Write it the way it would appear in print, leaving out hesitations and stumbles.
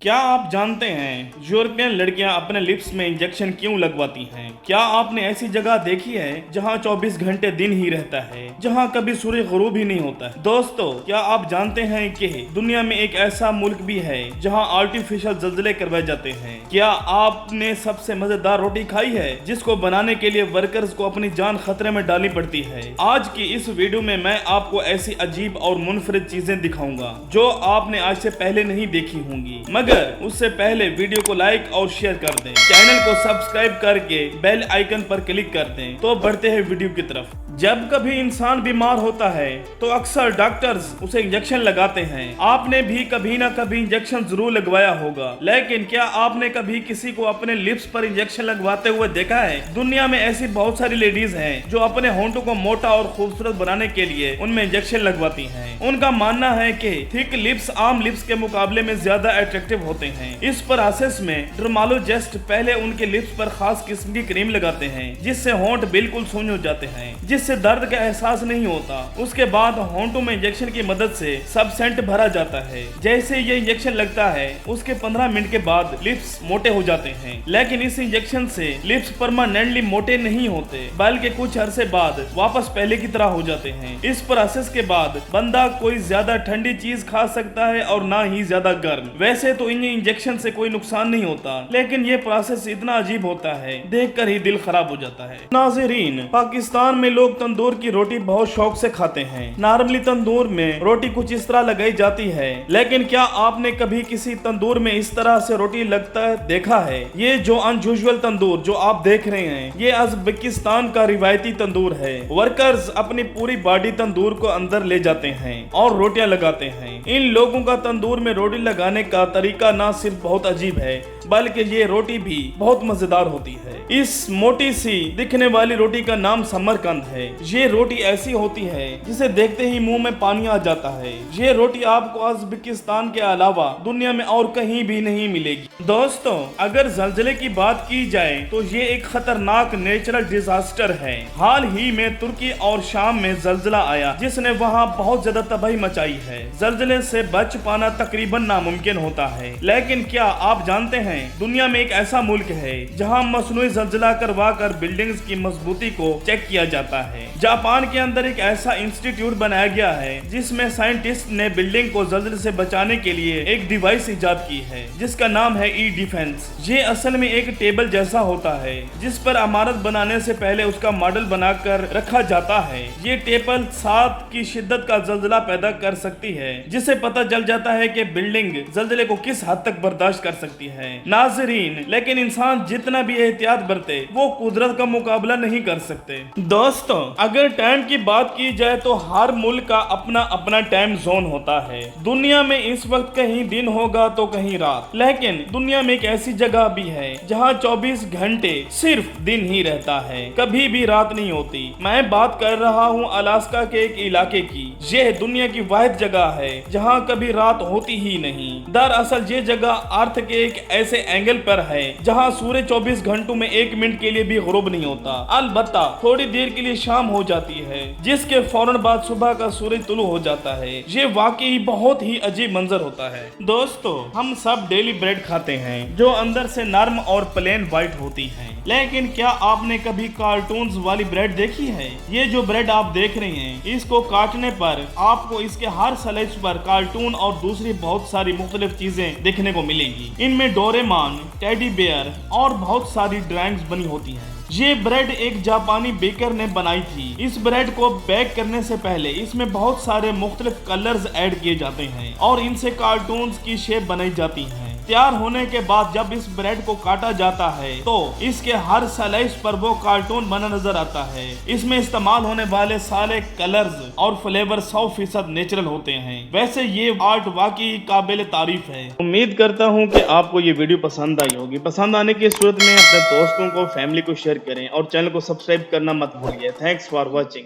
क्या आप जानते हैं यूरोपियन लड़कियां अपने लिप्स में इंजेक्शन क्यों लगवाती हैं? क्या आपने ऐसी जगह देखी है जहां 24 घंटे दिन ही रहता है, जहां कभी सूर्य गुरूब ही नहीं होता है? दोस्तों, क्या आप जानते हैं कि दुनिया में एक ऐसा मुल्क भी है जहां आर्टिफिशियल ज़लज़ले करवाए जाते हैं? क्या आपने सबसे मजेदार रोटी खाई है जिसको बनाने के लिए वर्कर्स को अपनी जान खतरे में डालनी पड़ती है? आज की इस वीडियो में मैं आपको ऐसी अजीब और मुनफरिद चीजें दिखाऊंगा जो आपने आज से पहले नहीं देखी होंगी। मगर उससे पहले वीडियो को लाइक और शेयर कर दें, चैनल को सब्सक्राइब करके बेल आइकन पर क्लिक कर दें। तो बढ़ते हैं वीडियो की तरफ। जब कभी इंसान बीमार होता है तो अक्सर डॉक्टर्स उसे इंजेक्शन लगाते हैं। आपने भी कभी ना कभी इंजेक्शन जरूर लगवाया होगा, लेकिन क्या आपने कभी किसी को अपने लिप्स पर इंजेक्शन लगवाते हुए देखा है? दुनिया में ऐसी बहुत सारी लेडीज हैं जो अपने होंठों को मोटा और खूबसूरत बनाने के लिए उनमें इंजेक्शन लगवाती हैं। उनका मानना है कि थिक लिप्स आम लिप्स के मुकाबले में ज्यादा अट्रैक्टिव होते हैं। इस प्रोसेस में डर्माटोलॉजिस्ट पहले उनके लिप्स पर खास किस्म की क्रीम लगाते हैं जिससे होंठ बिल्कुल शून्य हो जाते हैं, जिससे दर्द का एहसास नहीं होता। उसके बाद होंठों में इंजेक्शन की मदद से सब्सटेंट भरा जाता है। जैसे ये इंजेक्शन लगता है उसके 15 मिनट के बाद लिप्स मोटे हो जाते हैं, लेकिन इस इंजेक्शन से लिप्स परमानेंटली मोटे नहीं होते, बल्कि कुछ अरसे बाद वापस पहले की तरह हो जाते हैं। इस प्रोसेस के बाद बंदा कोई ज्यादा ठंडी चीज खा सकता है और ना ही ज्यादा गर्म। वैसे तो इन इंजेक्शन से कोई नुकसान नहीं होता, लेकिन ये प्रोसेस इतना अजीब होता है, देखकर ही दिल खराब हो जाता है। नाज़रीन, पाकिस्तान में लोग तंदूर की रोटी बहुत शौक से खाते हैं। नॉर्मली तंदूर में रोटी कुछ इस तरह लगाई जाती है, लेकिन क्या आपने कभी किसी तंदूर में इस तरह से रोटी लगता देखा है? ये जो अनयूजुअल तंदूर जो आप देख रहे हैं, ये उज़्बेकिस्तान का रिवायती तंदूर है। वर्कर्स अपनी पूरी बॉडी तंदूर को अंदर ले जाते हैं और रोटियां लगाते हैं। इन लोगों का तंदूर में रोटी लगाने का तरीका ना सिर्फ बहुत अजीब है, बल्कि ये रोटी भी बहुत मजेदार होती है। इस मोटी सी दिखने वाली रोटी का नाम समरकंद है। ये रोटी ऐसी होती है जिसे देखते ही मुंह में पानी आ जाता है। ये रोटी आपको उज़्बेकिस्तान के अलावा दुनिया में और कहीं भी नहीं मिलेगी। दोस्तों, अगर ज़लज़ले की बात की जाए तो ये एक खतरनाक नेचुरल डिजास्टर है। हाल ही में तुर्की और शाम में ज़लज़ला आया जिसने वहाँ बहुत ज्यादा तबाही मचाई है। ज़लज़ले से बच पाना तकरीबन नामुमकिन होता है, लेकिन क्या आप जानते हैं दुनिया में एक ऐसा मुल्क है जहां मसनूई ज़लज़ला करवा कर बिल्डिंग्स की मजबूती को चेक किया जाता है। जापान के अंदर एक ऐसा इंस्टीट्यूट बनाया गया है जिसमें साइंटिस्ट ने बिल्डिंग को ज़लज़ले से बचाने के लिए एक डिवाइस इजाद की है जिसका नाम है ई डिफेंस। ये असल में एक टेबल जैसा होता है जिस पर इमारत बनाने से पहले उसका मॉडल बनाकर रखा जाता है। ये टेबल 7 की शिद्दत का ज़लज़ला पैदा कर सकती है, जिससे पता चल जाता है कि बिल्डिंग ज़लज़ले को किस हद तक बर्दाश्त कर सकती है। नाज़रीन, लेकिन इंसान जितना भी एहतियात बरते वो कुदरत का मुकाबला नहीं कर सकते। दोस्तों, अगर टाइम की बात की जाए तो हर मुल्क का अपना अपना टाइम जोन होता है। दुनिया में इस वक्त कहीं दिन होगा तो कहीं रात, लेकिन दुनिया में एक ऐसी जगह भी है जहां 24 घंटे सिर्फ दिन ही रहता है, कभी भी रात नहीं होती। मैं बात कर रहा हूँ अलास्का के एक इलाके की। यह दुनिया की वाहिद जगह है जहाँ कभी रात होती ही नहीं। दरअसल ये जगह अर्थ के एक ऐसे एंगल पर है जहां सूर्य 24 घंटों में 1 मिनट के लिए भी गुरूब नहीं होता। अलबत्ता थोड़ी देर के लिए शाम हो जाती है, जिसके फौरन बाद सुबह का सूरज तुलू हो जाता है। ये वाकई बहुत ही अजीब मंजर होता है। दोस्तों, हम सब डेली ब्रेड खाते हैं जो अंदर से नरम और प्लेन व्हाइट होती है, लेकिन क्या आपने कभी कार्टून्स वाली ब्रेड देखी है? ये जो ब्रेड आप देख रहे हैं, इसको काटने पर आपको इसके हर स्लाइस पर कार्टून और दूसरी बहुत सारी मुख्तलिफ चीजें देखने को मिलेंगी। इनमें डोरेमोन, टेडी बेयर और बहुत सारी ड्राइंग्स बनी होती हैं। ये ब्रेड एक जापानी बेकर ने बनाई थी। इस ब्रेड को बेक करने से पहले इसमें बहुत सारे मुख्तलिफ कलर्स ऐड किए जाते हैं और इनसे कार्टून्स की शेप बनाई जाती है। तैयार होने के बाद जब इस ब्रेड को काटा जाता है तो इसके हर स्लाइस पर वो कार्टून बना नजर आता है। इसमें इस्तेमाल होने वाले सारे कलर्स और फ्लेवर 100% नेचुरल होते हैं। वैसे ये आर्ट वाकई काबिल तारीफ है। उम्मीद करता हूँ कि आपको ये वीडियो पसंद आई होगी। पसंद आने की सूरत में अपने दोस्तों को, फैमिली को शेयर करें और चैनल को सब्सक्राइब करना मत भूलिए। Thanks for watching.